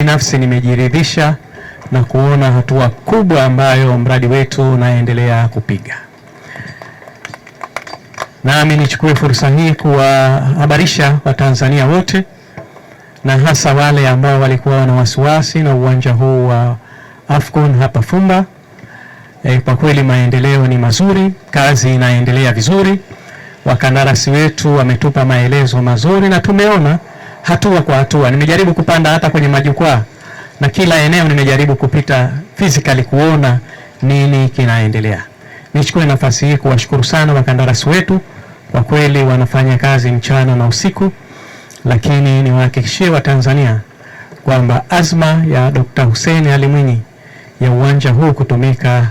binafsi nimejiridhisha na kuona hatua kubwa ambayo mradi wetu unaendelea kupiga. Nami nichukue fursa hii kuwahabarisha Watanzania wote na hasa wale ambao walikuwa na wasiwasi na uwanja huu wa AFCON hapa Fumba. Kwa kweli maendeleo ni mazuri, kazi inaendelea vizuri. Wakandarasi wetu wametupa maelezo mazuri na tumeona hatua kwa hatua. Nimejaribu kupanda hata kwenye majukwaa na kila eneo nimejaribu kupita physically kuona nini kinaendelea. Nichukue nafasi hii kuwashukuru sana wakandarasi wetu, kwa kweli wanafanya kazi mchana na usiku, lakini niwahakikishie Watanzania kwamba azma ya Dr. Hussein Ali Mwinyi ya uwanja huu kutumika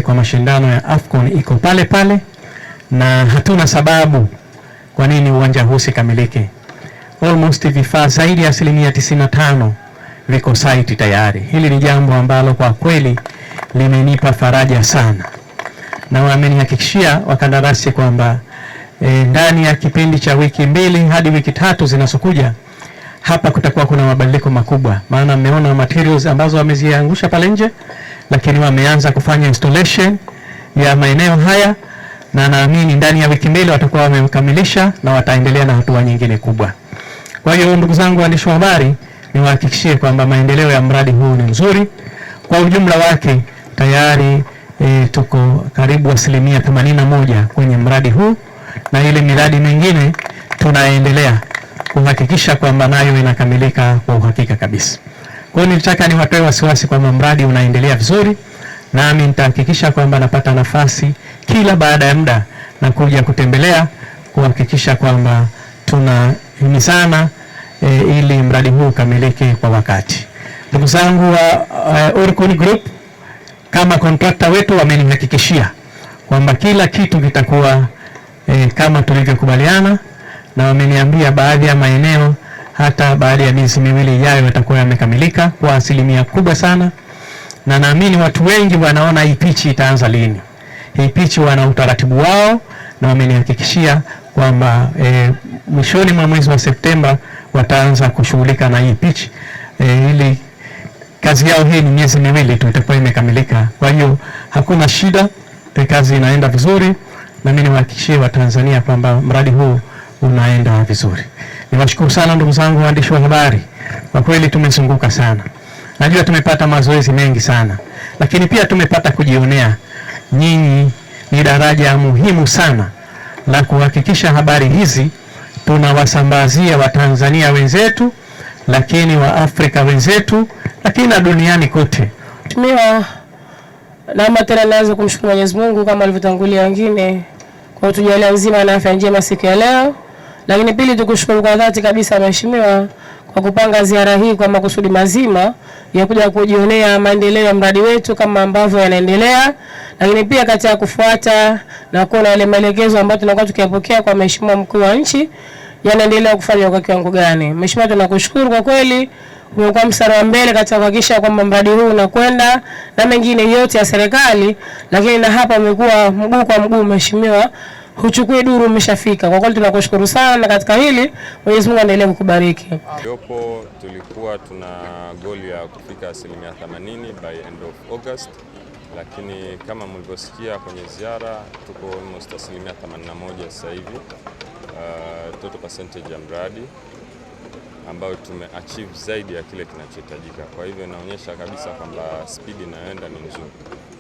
kwa mashindano ya AFCON iko pale pale, na hatuna sababu kwa nini uwanja huu usikamilike. Almost vifaa zaidi ya 95% viko site tayari. Hili ni jambo ambalo kwa kweli limenipa faraja sana, na wamenihakikishia wakandarasi kwamba ndani ya kipindi cha wiki 2 hadi wiki 3 zinazokuja hapa kutakuwa kuna mabadiliko makubwa. Maana mmeona materials ambazo wameziangusha pale nje, lakini wameanza kufanya installation ya maeneo haya, na naamini ndani ya wiki 2 watakuwa wamekamilisha na wataendelea na hatua nyingine kubwa. Kwa hiyo ndugu zangu waandishi wa habari, niwahakikishie kwamba maendeleo ya mradi huu ni mzuri. Kwa ujumla wake tayari tuko karibu 81% kwenye mradi huu, na ile miradi mingine tunaendelea kuhakikisha kwamba nayo inakamilika kwa uhakika kabisa. Kwa hiyo nilitaka niwatoe wasiwasi kwamba mradi unaendelea vizuri, nami nitahakikisha kwamba napata nafasi kila baada ya muda na kuja kutembelea kuhakikisha kwamba tunahimizana ili mradi huu ukamilike kwa wakati. Ndugu zangu wa Orcon Group kama contractor wetu wamenihakikishia kwamba kila kitu kitakuwa kama tulivyokubaliana, na wameniambia baadhi ya maeneo hata baada ya miezi 2 ijayo yatakuwa yamekamilika kwa asilimia kubwa sana, na naamini watu wengi wanaona hii pitch itaanza lini. Hii pitch wana utaratibu wao, na wamenihakikishia kwamba mwishoni mwa mwezi wa Septemba wataanza kushughulika na hii pitch. Ili kazi yao hii ni miezi 2 tu itakuwa imekamilika. Kwa hiyo hakuna shida, kazi inaenda vizuri, na mimi niwahakikishie Watanzania kwamba mradi huu unaenda vizuri. Niwashukuru sana ndugu zangu waandishi wa habari. Kwa kweli tumezunguka sana. Najua tumepata mazoezi mengi sana, lakini pia tumepata kujionea. Nyinyi ni daraja muhimu sana la kuhakikisha habari hizi tunawasambazia Watanzania wenzetu, lakini wa Afrika wenzetu, lakini na duniani kote. Naomba tena naweza kumshukuru Mwenyezi Mungu kama alivyotangulia wengine kwa kutujalia uzima na afya njema siku ya leo. Lakini pili, tukushukuru kwa dhati kabisa Mheshimiwa kwa kupanga ziara hii kwa makusudi mazima ya kuja kujionea maendeleo ya mradi wetu kama ambavyo yanaendelea, lakini pia katika kufuata na kuona yale maelekezo ambayo tunakuwa tukiyapokea kwa Mheshimiwa Mkuu wa Nchi yanaendelea kufanywa kwa kiwango gani. Mheshimiwa, tunakushukuru kwa kweli, umekuwa mstari wa mbele katika kuhakikisha kwamba mradi huu unakwenda na mengine yote ya serikali, lakini na hapa umekuwa mguu kwa mguu Mheshimiwa, huchukui duru umeshafika. Kwa kweli tunakushukuru sana, na katika hili Mwenyezi Mungu aendelee kukubariki. Yopo tulikuwa tuna goli ya kufika 80% by end of August, lakini kama mlivyosikia kwenye ziara tuko almost 81% sasa hivi. Total percentage ya mradi ambayo tumeachieve zaidi ya kile kinachohitajika. Kwa hivyo inaonyesha kabisa kwamba speed inayoenda ni nzuri.